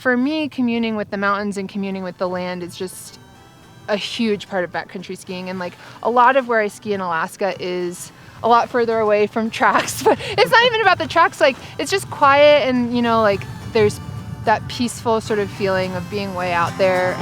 For me, communing with the mountains and communing with the land is just a huge part of backcountry skiing. And like a lot of where I ski in Alaska is a lot further away from tracks, but it's not even about the tracks. Like it's just quiet and, you know, like there's that peaceful sort of feeling of being way out there.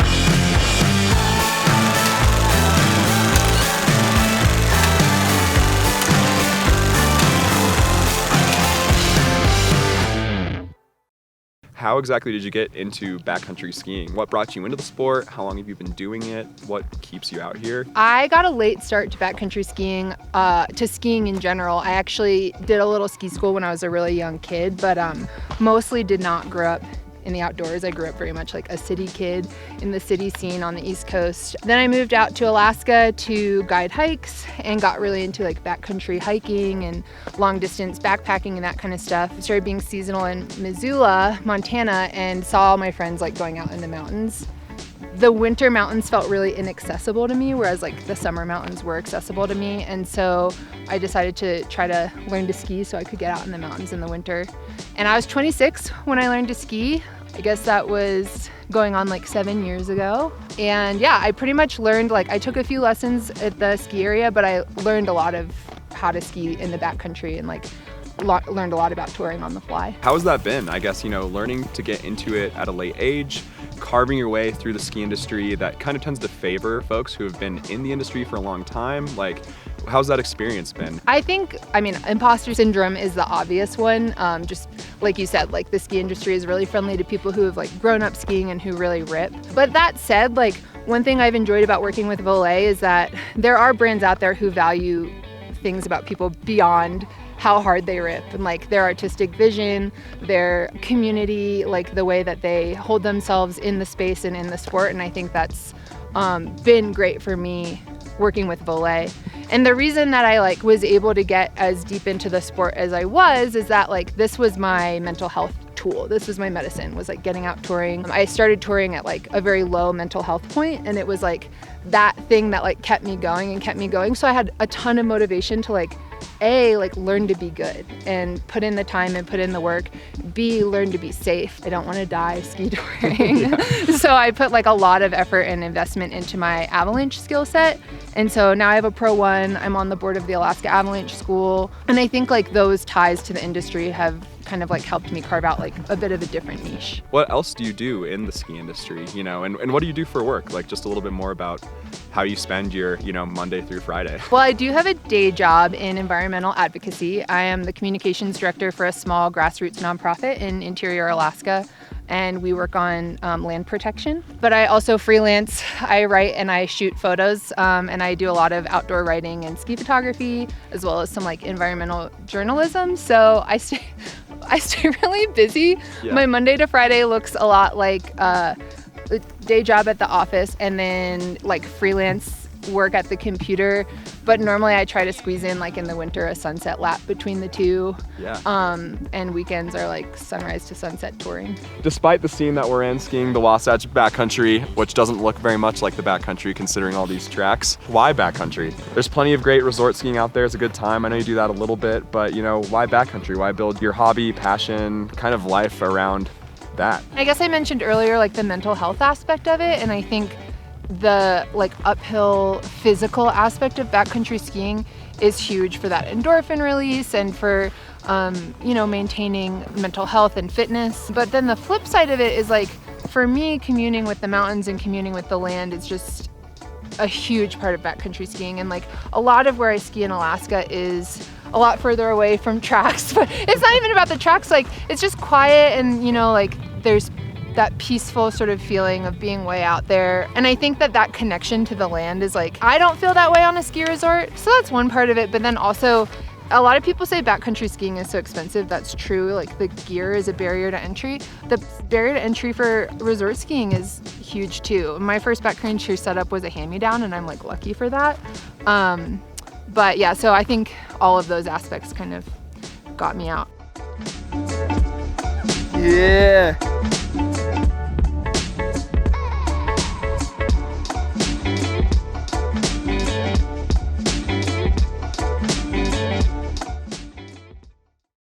How exactly did you get into backcountry skiing? What brought you into the sport? How long have you been doing it? What keeps you out here? I got a late start to backcountry skiing, to skiing in general. I actually did a little ski school when I was a really young kid, but mostly did not grow up in the outdoors. I grew up very much like a city kid in the city scene on the East Coast. Then I moved out to Alaska to guide hikes and got really into like backcountry hiking and long distance backpacking and that kind of stuff. I started being seasonal in Missoula, Montana, and saw all my friends like going out in the mountains. The winter mountains felt really inaccessible to me, whereas like the summer mountains were accessible to me. And so I decided to try to learn to ski so I could get out in the mountains in the winter. And I was 26 when I learned to ski. I guess that was going on like 7 years ago. And yeah, I pretty much learned, like I took a few lessons at the ski area, but I learned a lot of how to ski in the backcountry and like learned a lot about touring on the fly. How has that been? I guess, you know, learning to get into it at a late age, carving your way through the ski industry that kind of tends to favor folks who have been in the industry for a long time. Like, how's that experience been? I think, imposter syndrome is the obvious one. Just like you said, like the ski industry is really friendly to people who have like grown up skiing and who really rip. But that said, like one thing I've enjoyed about working with Voile is that there are brands out there who value things about people beyond how hard they rip, and like their artistic vision, their community, like the way that they hold themselves in the space and in the sport. And I think that's been great for me working with Voile. And the reason that I like was able to get as deep into the sport as I was is that like this was my mental health tool. This was my medicine, was like getting out touring. I started touring at like a very low mental health point, and it was like that thing that like kept me going. So I had a ton of motivation to like A, like learn to be good and put in the time and put in the work. B, learn to be safe. I don't want to die ski touring. So I put like a lot of effort and investment into my avalanche skill set. And so now I have a Pro 1. I'm on the board of the Alaska Avalanche School. And I think like those ties to the industry have kind of like helped me carve out like a bit of a different niche. What else do you do in the ski industry, you know, and what do you do for work? Like just a little bit more about how you spend your, you know, Monday through Friday. Well, I do have a day job in environmental advocacy. I am the communications director for a small grassroots nonprofit in interior Alaska, and we work on land protection. But I also freelance. I write and I shoot photos, and I do a lot of outdoor writing and ski photography, as well as some like environmental journalism. So I stay really busy. Yeah. My Monday to Friday looks a lot like a day job at the office and then like freelance work at the computer. But normally I try to squeeze in like in the winter a sunset lap between the two. Yeah. And weekends are like sunrise to sunset touring. Despite the scene that we're in, skiing the Wasatch backcountry, which doesn't look very much like the backcountry considering all these tracks, why backcountry? There's plenty of great resort skiing out there. It's a good time. I know you do that a little bit, but you know, why backcountry? Why build your hobby, passion, kind of life around that? I guess I mentioned earlier like the mental health aspect of it, and I think the like uphill physical aspect of backcountry skiing is huge for that endorphin release and for you know, maintaining mental health and fitness. But then the flip side of it is like, for me, communing with the mountains and communing with the land is just a huge part of backcountry skiing. And like a lot of where I ski in Alaska is a lot further away from tracks, but it's not even about the tracks. Like it's just quiet and, you know, like there's that peaceful sort of feeling of being way out there. And I think that that connection to the land is like, I don't feel that way on a ski resort. So that's one part of it. But then also a lot of people say backcountry skiing is so expensive. That's true. Like the gear is a barrier to entry. The barrier to entry for resort skiing is huge too. My first backcountry setup was a hand-me-down, and I'm like lucky for that. But yeah, so I think all of those aspects kind of got me out. Yeah.